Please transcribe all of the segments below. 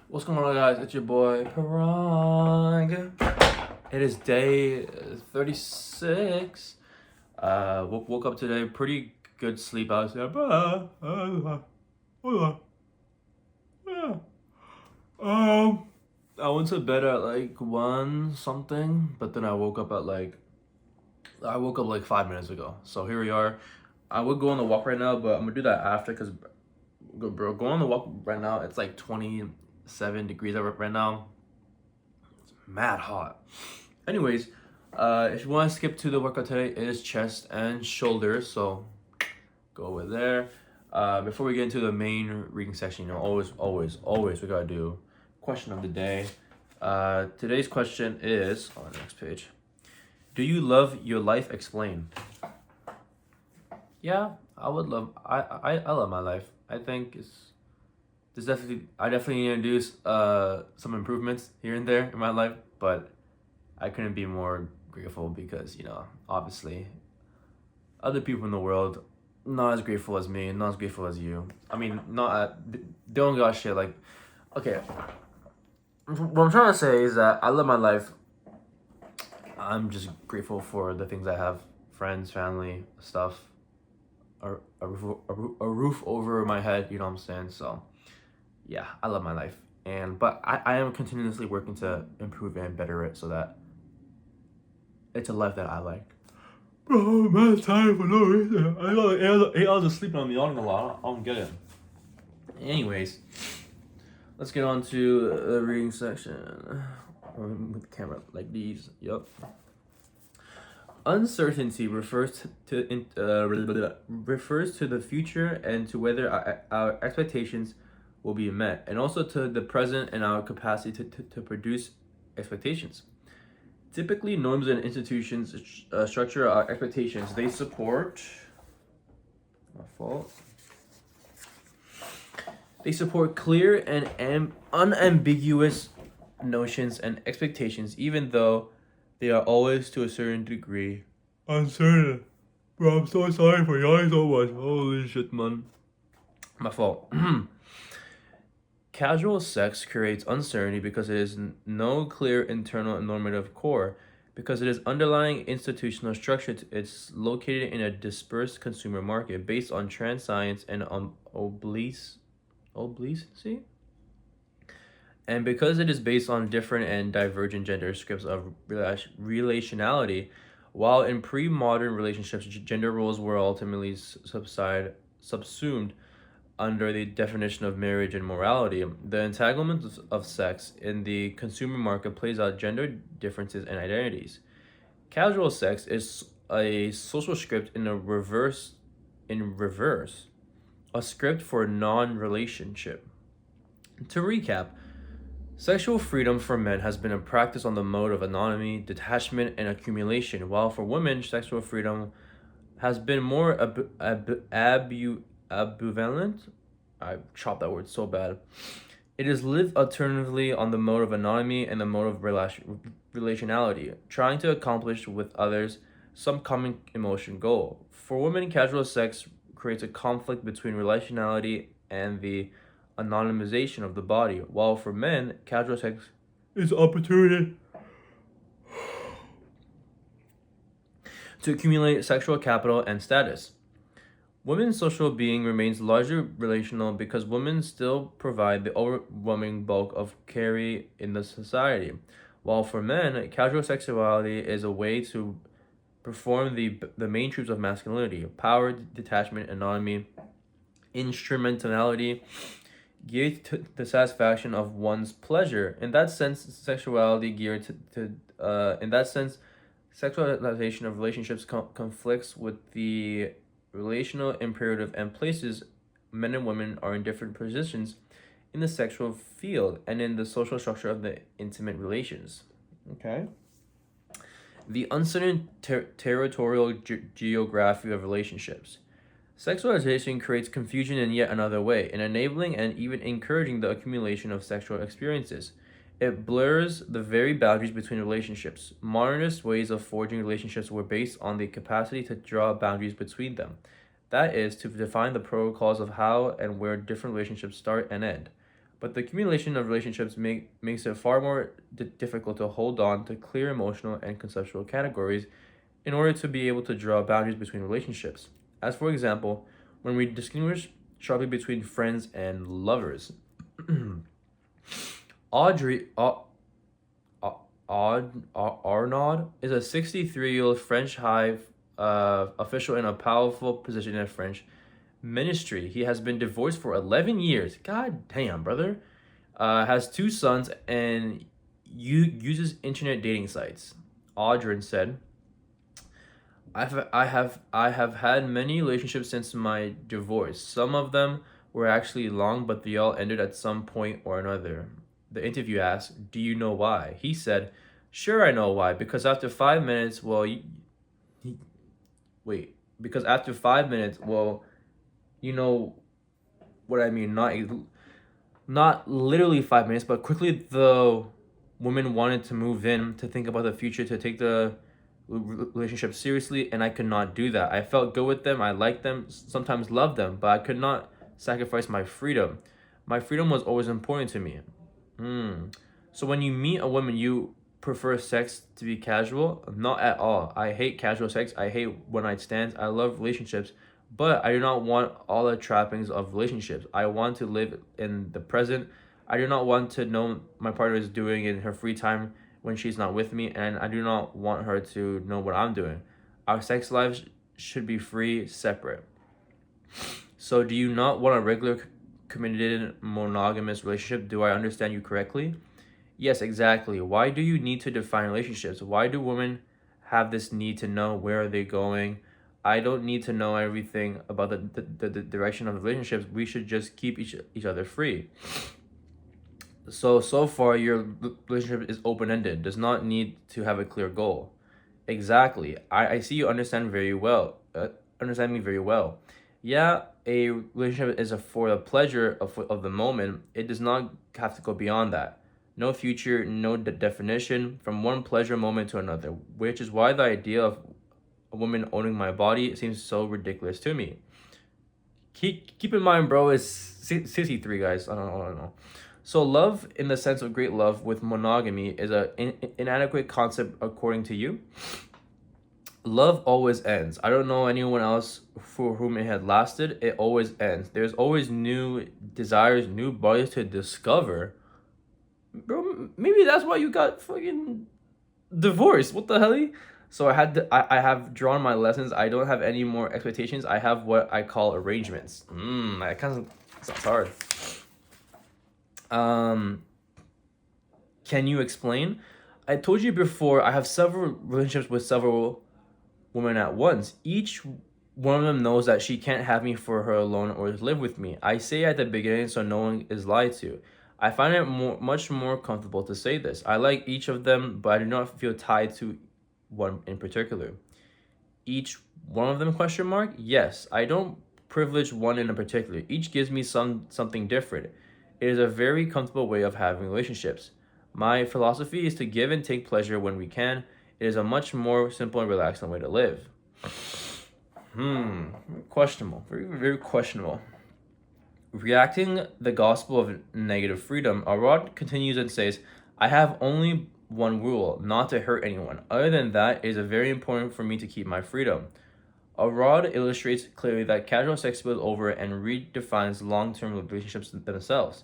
What's going on, guys? It's your boy Parag. It is day 36. Woke up today, pretty good sleep. I was I went to bed at like 1 something, but then I woke up like 5 minutes ago. So here we are. I would go on the walk right now, but I'm gonna do that after because, bro, go on the walk right now. It's like 27 degrees right now. It's mad hot. Anyways, if you want to skip to the workout today, it is chest and shoulders. So go over there. Before we get into the main reading section, always we gotta do question of the day. Today's question is on the next page. Do you love your life explained? Yeah, I would love. I love my life. I think I definitely need to do some improvements here and there in my life, but I couldn't be more grateful because obviously other people in the world not as grateful as me, not as grateful as you. I mean, they don't got shit. Like, okay, what I'm trying to say is that I love my life. I'm just grateful for the things I have: friends, family, stuff, a roof over my head. You know what I'm saying? So yeah, I love my life, but I am continuously working to improve and better it so that it's a life that I like. Bro, I'm tired for no reason. I got like 8 hours of sleep and I'm yawning a lot. I don't get it. Anyways, let's get on to the reading section. With the camera like these. Yup. Uncertainty refers to the future and to whether our expectations will be met, and also to the present and our capacity to produce expectations. Typically, norms and institutions structure our expectations. They support. My fault. They support clear and unambiguous notions and expectations, even though they are always, to a certain degree, uncertain. Bro, I'm so sorry for yawning so much. Holy shit, man. My fault. Casual sex creates uncertainty because it is no clear internal and normative core, because it is underlying institutional structure. It's located in a dispersed consumer market based on trans science and obesity. And because it is based on different and divergent gender scripts of relationality, while in pre-modern relationships, gender roles were ultimately subsumed under the definition of marriage and morality, the entanglement of sex in the consumer market plays out gender differences and identities. Casual sex is a social script in reverse, a script for non-relationship. To recap, sexual freedom for men has been a practice on the mode of anonymity, detachment, and accumulation, while for women, sexual freedom has been more ambivalent. I chopped that word so bad. It is lived alternatively on the mode of anonymity and the mode of relationality, trying to accomplish with others some common emotion goal. For women, casual sex creates a conflict between relationality and the anonymization of the body, while for men, casual sex is opportunity to accumulate sexual capital and status. Women's social being remains largely relational because women still provide the overwhelming bulk of carry in the society, while for men, casual sexuality is a way to perform the main truths of masculinity: power, detachment, autonomy, instrumentality, geared to the satisfaction of one's pleasure. In that sense, sexualization of relationships conflicts with the relational imperative and places men and women are in different positions in the sexual field and in the social structure of the intimate relations. Okay. The uncertain territorial geography of relationships. Sexualization creates confusion in yet another way, in enabling and even encouraging the accumulation of sexual experiences. It blurs the very boundaries between relationships. Modernist ways of forging relationships were based on the capacity to draw boundaries between them. That is, to define the protocols of how and where different relationships start and end. but the accumulation of relationships makes it far more difficult to hold on to clear emotional and conceptual categories in order to be able to draw boundaries between relationships. As for example, when we distinguish sharply between friends and lovers. Audrey Arnaud is a 63-year-old French high official in a powerful position in French ministry. He has been divorced for 11 years. God damn, brother. Has two sons and uses internet dating sites. Audrin said, I have had many relationships since my divorce. Some of them were actually long, but they all ended at some point or another. The interview asked, "Do you know why?" He said, "Sure, I know why. Because after 5 minutes, he, wait. Because after 5 minutes, you know what I mean. Not literally 5 minutes, but quickly the woman wanted to move in, to think about the future, to take the relationship seriously, and I could not do that. I felt good with them. I liked them, sometimes loved them, but I could not sacrifice my freedom. My freedom was always important to me." So when you meet a woman, you prefer sex to be casual? Not at all. I hate casual sex. I hate one night stands. I love relationships, but I do not want all the trappings of relationships. I want to live in the present. I do not want to know my partner is doing in her free time when she's not with me, and I do not want her to know what I'm doing. Our sex lives should be free, separate. So do you not want a regular committed monogamous relationship? Do I understand you correctly? Yes, exactly. Why do you need to define relationships? Why do women have this need to know where are they going? I don't need to know everything about the direction of the relationships. We should just keep each other free. So far your relationship is open-ended, does not need to have a clear goal. Exactly. I see you understand me very well. Yeah, a relationship is for the pleasure of the moment. It does not have to go beyond that. No future, no definition, from one pleasure moment to another, which is why the idea of a woman owning my body seems so ridiculous to me. Keep in mind, bro, is 63, guys. I don't know. So love, in the sense of great love with monogamy, is an inadequate concept according to you. Love always ends. I don't know anyone else for whom it had lasted. It always ends. There's always new desires, new bodies to discover. Bro, maybe that's why you got fucking divorced. What the hell? So I have drawn my lessons. I don't have any more expectations. I have what I call arrangements. That kind of sounds hard. Can you explain? I told you before, I have several relationships with several women at once. Each one of them knows that she can't have me for her alone or live with me. I say at the beginning so no one is lied to. I find it much more comfortable to say this. I like each of them, but I do not feel tied to one in particular. Each one of them, question mark? Yes, I don't privilege one in particular. Each gives me something different. It is a very comfortable way of having relationships. My philosophy is to give and take pleasure when we can. It is a much more simple and relaxed way to live. Questionable. Very, very questionable. Reacting the gospel of negative freedom, Arad continues and says, I have only one rule, not to hurt anyone. Other than that, it is very important for me to keep my freedom. Arad illustrates clearly that casual sex spills over and redefines long-term relationships themselves.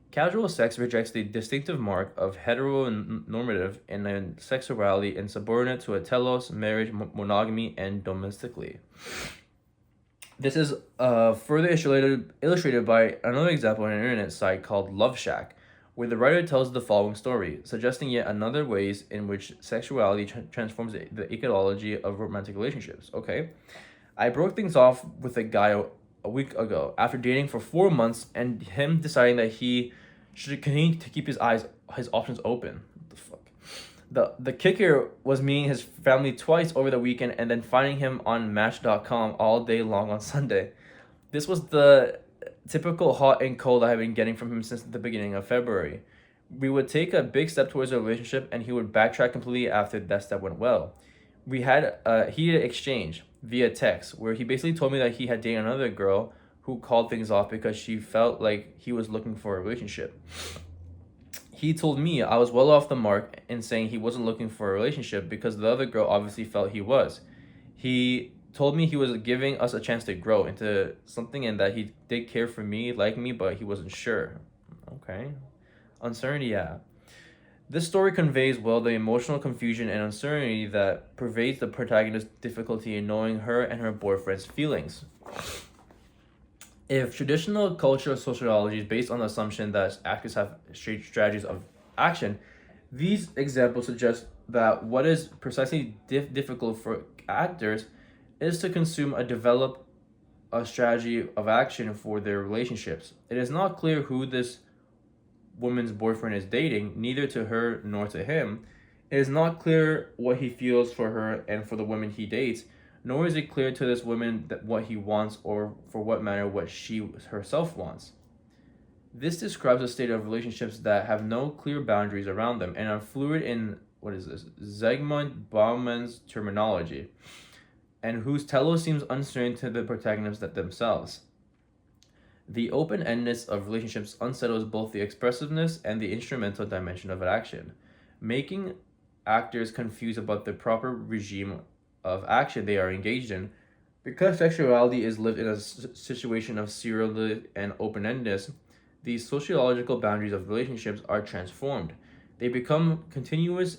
Casual sex rejects the distinctive mark of heteronormative in sexuality and subordinate to a telos, marriage, monogamy, and domestically. This is further illustrated by another example on an internet site called Love Shack, where the writer tells the following story, suggesting yet another ways in which sexuality transforms the ecology of romantic relationships. Okay, I broke things off with a guy a week ago after dating for 4 months and him deciding that he should continue to keep his options open. What the fuck? The kicker was meeting his family twice over the weekend and then finding him on Match.com all day long on Sunday. This was the typical hot and cold I have been getting from him since the beginning of February. We would take a big step towards a relationship and he would backtrack completely after that step went well. We had a heated exchange via text where he basically told me that he had dated another girl who who called things off because she felt like he was looking for a relationship. He told me I was well off the mark in saying he wasn't looking for a relationship because the other girl obviously felt he was. He told me he was giving us a chance to grow into something and that he did care for me, like me, but he wasn't sure. Okay. Uncertainty, yeah. This story conveys well the emotional confusion and uncertainty that pervades the protagonist's difficulty in knowing her and her boyfriend's feelings. If traditional cultural sociology is based on the assumption that actors have strategies of action, these examples suggest that what is precisely difficult for actors is to consume a develop a strategy of action for their relationships. It is not clear who this woman's boyfriend is dating, neither to her nor to him. It is not clear what he feels for her and for the women he dates, nor is it clear to this woman that what he wants or for what matter what she herself wants. This describes a state of relationships that have no clear boundaries around them and are fluid in Zygmunt Bauman's terminology, and whose telos seems uncertain to the protagonists themselves. The open-endedness of relationships unsettles both the expressiveness and the instrumental dimension of action, making actors confused about the proper regime of action they are engaged in. Because sexuality is lived in a situation of seriality and open-endedness, these sociological boundaries of relationships are transformed. They become continuous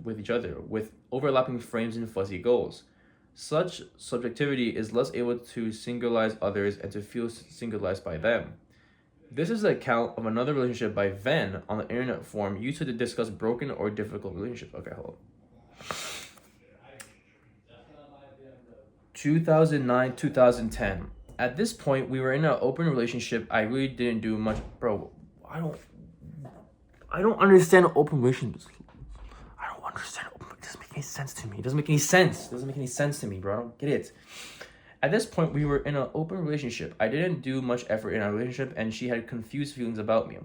with each other, with overlapping frames and fuzzy goals. Such subjectivity is less able to singularize others and to feel singularized by them. This is the account of another relationship by Venn on the internet forum used to discuss broken or difficult relationships. Okay, hold on. 2009, 2010. At this point, we were in an open relationship. I really didn't do much. Bro, I don't understand open relationships. I don't understand. It doesn't make any sense to me. It doesn't make any sense. It doesn't make any sense to me, bro. I don't get it. At this point, we were in an open relationship. I didn't do much effort in our relationship, and she had confused feelings about me.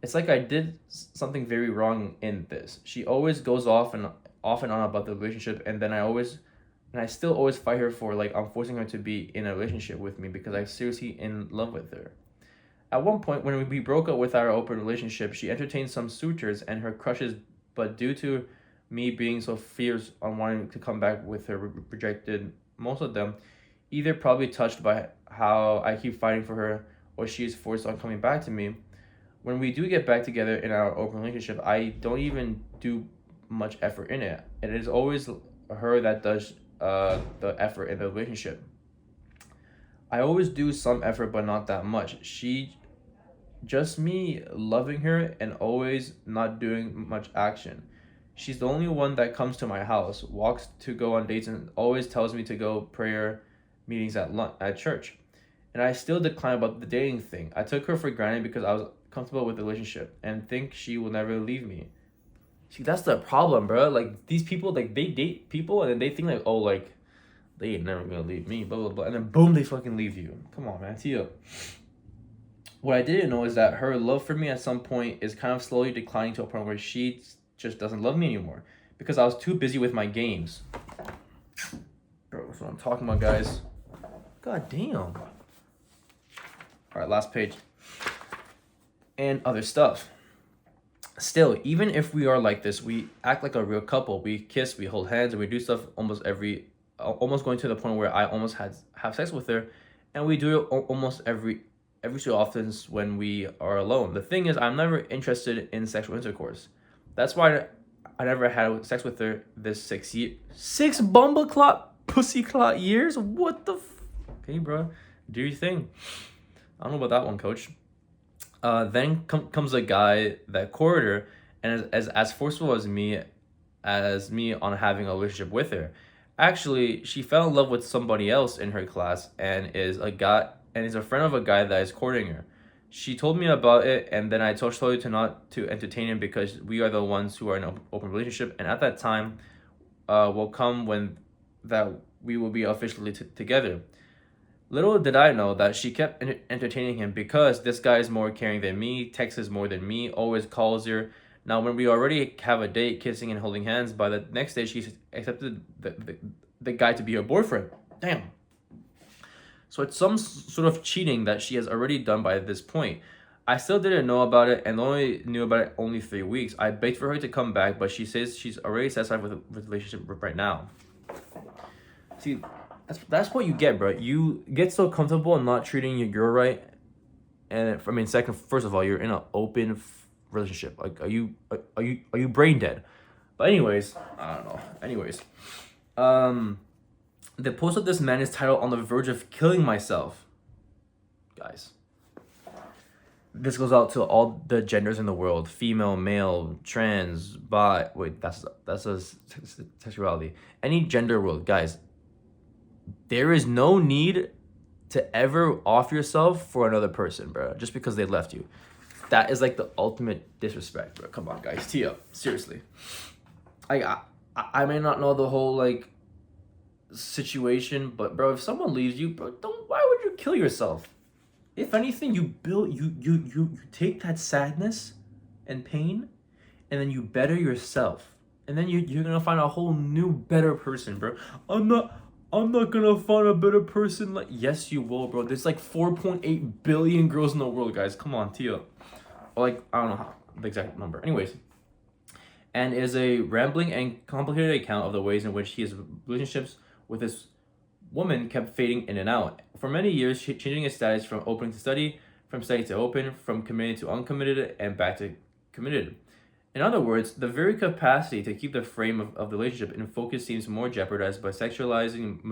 It's like I did something very wrong in this. She always goes off and on about the relationship, and then I still always fight her for like I'm forcing her to be in a relationship with me because I'm seriously in love with her. At one point, when we broke up with our open relationship, she entertained some suitors and her crushes, but due to me being so fierce on wanting to come back with her, rejected most of them, either probably touched by how I keep fighting for her or she is forced on coming back to me. When we do get back together in our open relationship, I don't even do much effort in it. It is always her that does the effort in the relationship. I always do some effort, but not that much. Just me loving her and always not doing much action. She's the only one that comes to my house, walks to go on dates, and always tells me to go prayer meetings at church. And I still decline about the dating thing. I took her for granted because I was comfortable with the relationship and think she will never leave me. See, that's the problem, bro. Like, these people, like, they date people and then they think, like, oh, like, they ain't never gonna leave me, blah, blah, blah. And then, boom, they fucking leave you. Come on, man. Tee up. What I didn't know is that her love for me at some point is kind of slowly declining to a point where she just doesn't love me anymore because I was too busy with my games. Bro, that's what I'm talking about, guys. God damn. All right, last page. And other stuff. Still, even if we are like this, we act like a real couple. We kiss, we hold hands, and we do stuff almost going to the point where I almost have sex with her, and we do it almost every so often when we are alone. The thing is, I'm never interested in sexual intercourse. That's why I never had sex with her this 6 bumbleclot pussyclot years. What the okay, bro, do your thing. I don't know about that one, coach. Then comes a guy that courted her and is as forceful as me on having a relationship with her. Actually, she fell in love with somebody else in her class and is a friend of a guy that is courting her. She told me about it, and then I told her to not to entertain him because we are the ones who are in an open relationship, and at that time will come when that we will be officially together. Little did I know that she kept entertaining him because this guy is more caring than me, texts more than me, always calls her. Now, when we already have a date, kissing and holding hands, by the next day, she accepted the guy to be her boyfriend. Damn. So it's some sort of cheating that she has already done by this point. I still didn't know about it and only knew about it only 3 weeks. I begged for her to come back, but she says she's already satisfied with the relationship right now. See, that's what you get, bro. You get so comfortable in not treating your girl right, and I mean, second, first of all, you're in an open relationship. Like, are you brain dead? But anyways, I don't know. Anyways, the post of this man is titled "On the Verge of Killing Myself." Guys, this goes out to all the genders in the world: female, male, trans, bi. Wait, that's a sexuality. Any gender world, guys. There is no need to ever off yourself for another person, bro, just because they left you. That is like the ultimate disrespect, bro. Come on, guys, tee up. Seriously. I may not know the whole like situation, but bro, if someone leaves you, bro, why would you kill yourself? If anything, you take that sadness and pain, and then you better yourself, and then you're gonna find a whole new better person, bro. I'm not gonna find a better person. Like, yes, you will, bro. There's like 4.8 billion girls in the world, guys. Come on, tee up. Or like, I don't know the exact number. Anyways, and is a rambling and complicated account of the ways in which his relationships with this woman kept fading in and out. For many years, changing his status from open to study, from study to open, from committed to uncommitted, and back to committed. In other words, the very capacity to keep the frame of the relationship in focus seems more jeopardized by sexualizing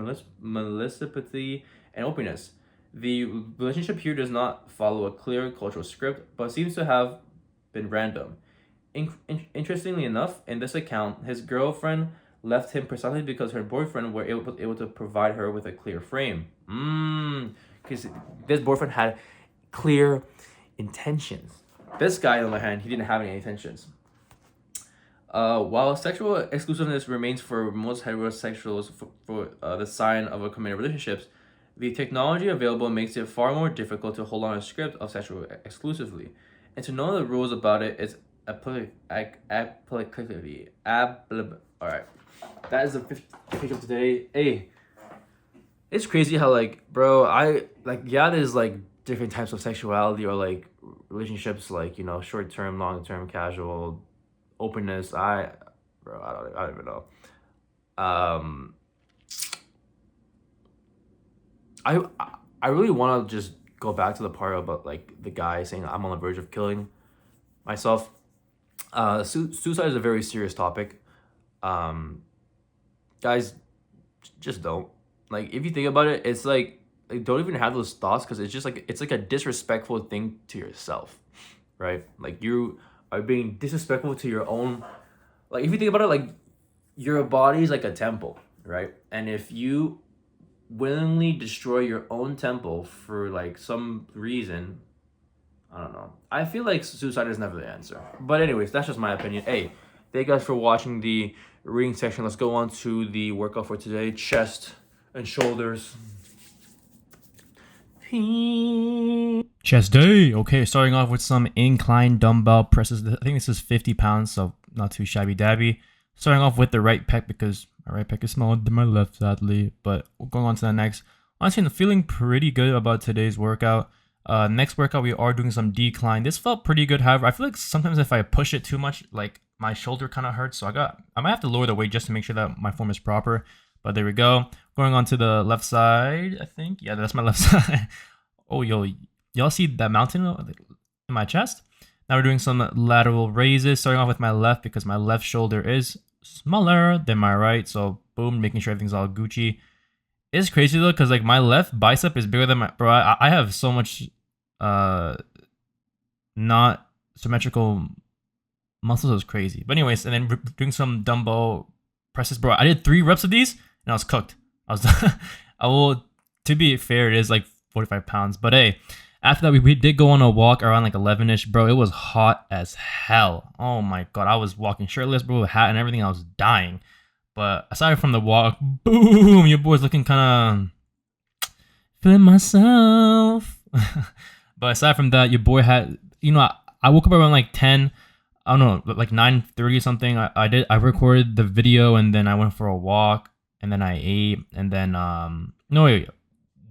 maliciosity and openness. The relationship here does not follow a clear cultural script, but seems to have been random. Interestingly enough, in this account, his girlfriend left him precisely because her boyfriend were able to provide her with a clear frame. Because this boyfriend had clear intentions. This guy, on the other hand, he didn't have any intentions. While sexual exclusiveness remains for most heterosexuals for the sign of a committed relationships, the technology available makes it far more difficult to hold on a script of sexual exclusively. And to know the rules about it is applicability. Alright. That is the fifth page of today. Hey, it's crazy how, like, bro, there's like different types of sexuality or like relationships, like, you know, short term, long term, casual, openness. I don't even know. I really want to just go back to the part about like the guy saying I'm on the verge of killing myself. Suicide is a very serious topic. Guys, just don't. Like, if you think about it, it's like don't even have those thoughts, because it's just like it's like a disrespectful thing to yourself, right? Like, you are being disrespectful to your own. Like, if you think about it, like, your body is like a temple, right? And if you willingly destroy your own temple for like some reason, I don't know. I feel like suicide is never the answer. But anyways, that's just my opinion. Hey, thank you guys for watching the reading section. Let's go on to the workout for today. Chest and shoulders. Chest day. Okay, starting off with some incline dumbbell presses. I think this is 50 pounds, so not too shabby dabby. Starting off with the right pec, because my right pec is smaller than my left, sadly. But going on to the next. Honestly, I'm feeling pretty good about today's workout. Next workout, we are doing some decline. This felt pretty good. However, I feel like sometimes if I push it too much, like, my shoulder kind of hurts. So I might have to lower the weight just to make sure that my form is proper. But there we go. Going on to the left side, I think. Yeah, that's my left side. Oh, y'all see that mountain in my chest? Now we're doing some lateral raises, starting off with my left because my left shoulder is smaller than my right. So boom, making sure everything's all Gucci. It's crazy though, because like my left bicep is bigger than my, bro, I have so much not symmetrical muscles. Is crazy. But anyways, and then doing some dumbbell presses, bro. I did 3 reps of these and I was cooked. To be fair, it is like 45 pounds, but hey, after that we did go on a walk around like 11ish, bro. It was hot as hell. Oh my god, I was walking shirtless, bro, with a hat and everything. I was dying. But aside from the walk, boom, your boy's looking kind of feeling myself. But aside from that, your boy had, you know, I woke up around like 10, I don't know, like 9:30 or something. I recorded the video and then I went for a walk and then I ate and then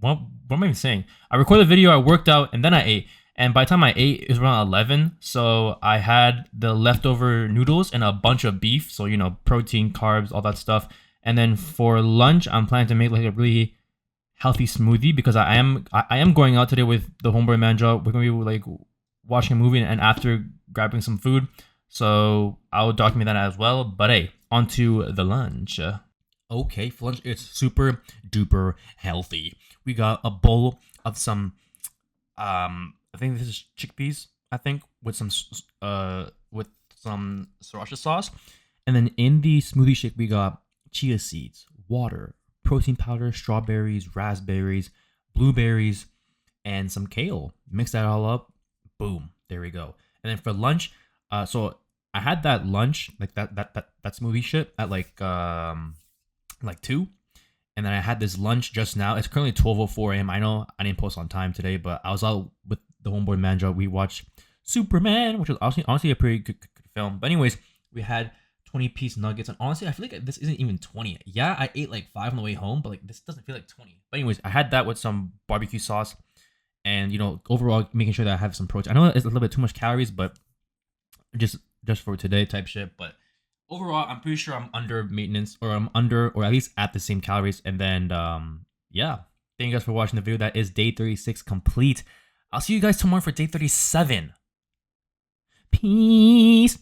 what am I even saying? I recorded the video, I worked out, and then I ate. And by the time I ate, it was around 11. So I had the leftover noodles and a bunch of beef. So, you know, protein, carbs, all that stuff. And then for lunch, I'm planning to make like a really healthy smoothie because I am going out today with the homeboy manja. We're gonna be like watching a movie and after grabbing some food. So I'll document that as well. But hey, on to the lunch. Okay, for lunch it's super duper healthy. We got a bowl of some I think this is chickpeas, I think, with some sriracha sauce. And then in the smoothie shake we got chia seeds, water, protein powder, strawberries, raspberries, blueberries, and some kale. Mix that all up. Boom. There we go. And then for lunch, so I had that lunch, like that smoothie shit at like 2. And then I had this lunch just now. It's currently 12:04 a.m. I know I didn't post on time today, but I was out with the homeboy manja. We watched Superman, which was honestly a pretty good film. But anyways, we had 20-piece nuggets, and honestly, I feel like this isn't even 20. Yeah, I ate like 5 on the way home, but like this doesn't feel like 20. But anyways, I had that with some barbecue sauce, and you know, overall making sure that I have some protein. I know it's a little bit too much calories, but just for today type shit. But overall, I'm pretty sure I'm under maintenance, or I'm under, or at least at the same calories. And then, yeah. Thank you guys for watching the video. That is day 36 complete. I'll see you guys tomorrow for day 37. Peace.